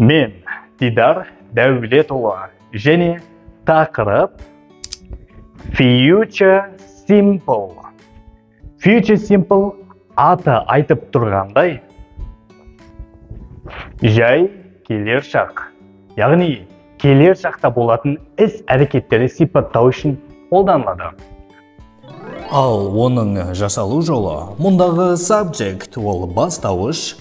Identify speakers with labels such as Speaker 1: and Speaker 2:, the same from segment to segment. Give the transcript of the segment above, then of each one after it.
Speaker 1: Мен Дидар Дәулетұлы және тақырып Future Simple. Future Simple аты айтып тұрғандай жай келер шақ, яғни келер шақта болатын іс-әрекеттерді сипаттау үшін қолданылады.
Speaker 2: Ал оның жасалу жолы мұндағы subject ол бастауыш,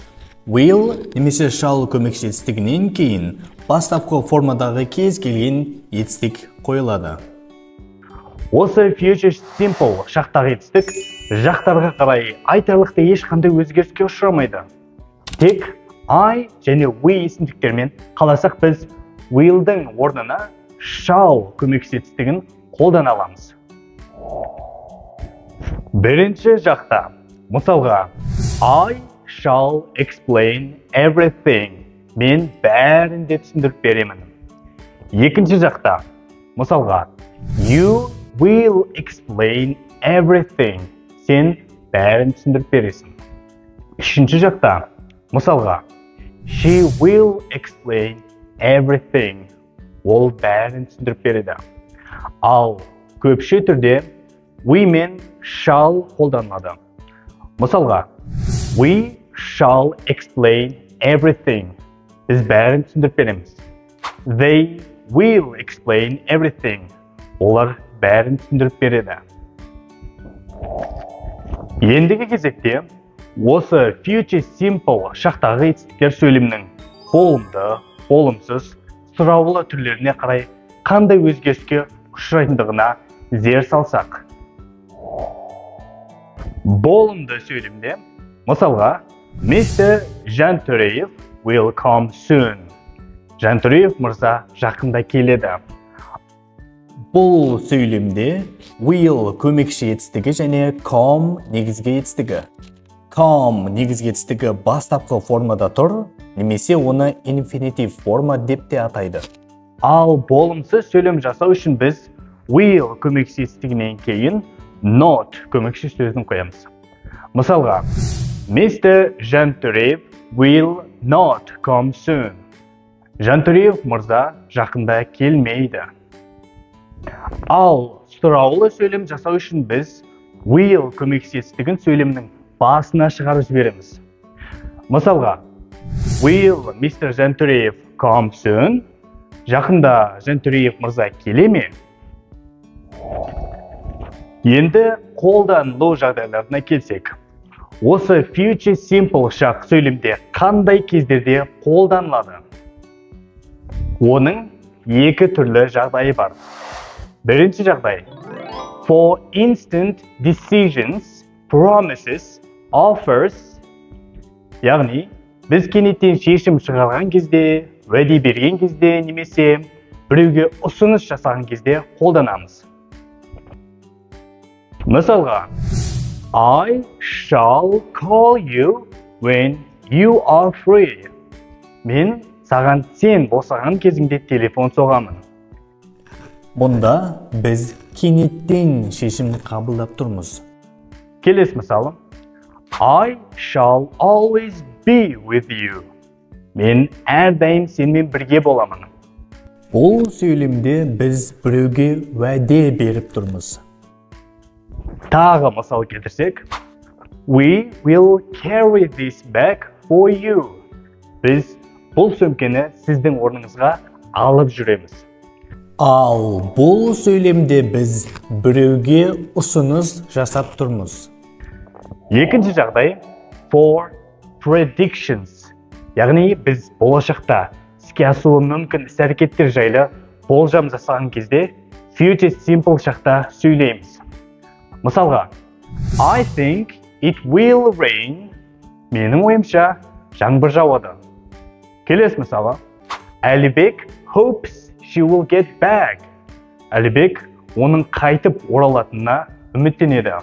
Speaker 2: will немесе shall көмекші етістігінен кейін бастапқы формадағы кез келген етістік қойылады.
Speaker 1: Осы future simple шақтағы етістік жақтарға қарай айтарлықтай ешқандай өзгеріске ұшырамайды. Тек I және we есімдіктермен қаласақ біз will'дің орнына shall көмекші етістігін қолдана аламыз. Бірінші жақта, мысалға, I shall explain everything. Мен бәрін де түсіндіріп беремін. Екінші жақта, мысалға, you will explain everything. Сен бәрін түсіндіріп бересің. Үшінші жақта, мысалға, she will explain everything. Ол бәрін түсіндіріп береді. Ал көпше түрде we мен shall қолданылады. Мысалға, we shall explain everything. Біз бәрін түсіндіріп береміз. They will explain everything. Олар бәрін түсіндіріп береді. Ендігі кезекте, осы future simple шақтағы етістіктер сөйлемнің болымды, болымсыз, сұраулы түрлеріне қарай қандай өзгеріске ұшырайтындығына зер салсақ. Болымды сөйлемде, мысалға, Mr. Жантөреев will come soon. Жантөреев мырза жақында келеді.
Speaker 2: Бұл сөйлемде will көмекші етістігі және come негізгі етістігі. Come негізгі етістігі бастапқы формада тұр, немесе оны infinitive форма деп те атайды.
Speaker 1: Ал болымсыз сөйлем жасау үшін біз will көмекші етістігінен кейін not көмекші сөзін қоямыз. Мысалға, Mr. Жантөреев will not come soon. Жантөреев мырза жақында келмейді. Ал сұраулы сөйлем жасау үшін біз will көмекші етістігін сөйлемнің басына шығарып жібереміз. Мысалға, will Mr. Жантөреев come soon? Жақында Жантөреев мырза келе ме? Енді қолданылу жағдайларына келсек. Осы future simple шақ сөйлемде қандай кездерде қолданылады? Оның екі түрлі жағдайы бар. Бірінші жағдай. For instant decisions, promises, offers. Яғни, біз кенеттен шешім шығарған кезде, уәде берген кезде немесе біреуге ұсыныс жасаған кезде қолданамыз. Мысалға, I shall call you when you are free. Мен саған сен босаған кезіңде телефон соғамын.
Speaker 2: Бұнда біз кенеттен шешім қабылдап тұрмыз.
Speaker 1: Келесі мысалы. I shall always be with you. Мен әрдайым сенімен бірге боламын.
Speaker 2: Бұл сөйлемде біз біреуге уәде беріп тұрмыз.
Speaker 1: Тағы мысал келтірсек, we will carry this bag for you. Біз бұл сөмкені сіздің орныңызға алып жүреміз.
Speaker 2: Ал бұл сөйлемде біз біреуге ұсыныс жасап тұрмыз.
Speaker 1: Екінші жағдай, for predictions. Яғни біз болашақта іске асуы мүмкін іс-әрекеттер жайлы болжам жасаған кезде future simple шақта сөйлейміз. Мысалға, I think it will rain. Менің ойымша жаңбыр жауады. Келесі мысалы. Әлібек hopes she will get back. Әлібек оның қайтып оралатынына үміттенеді.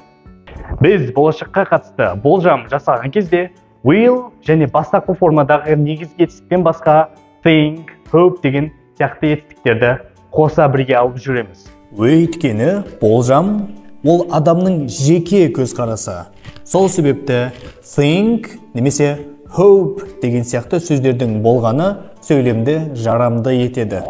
Speaker 1: Біз болашаққа қатысты болжам жасаған кезде will және бастапқы формадағы негізгі етістіктен басқа think, hope деген сияқты етістіктерді қоса бірге алып жүреміз.
Speaker 2: Өйткені болжам ол адамның жеке көзқарасы. Сол себепті think немесе hope деген сияқты сөздердің болғаны сөйлемді жарамды етеді.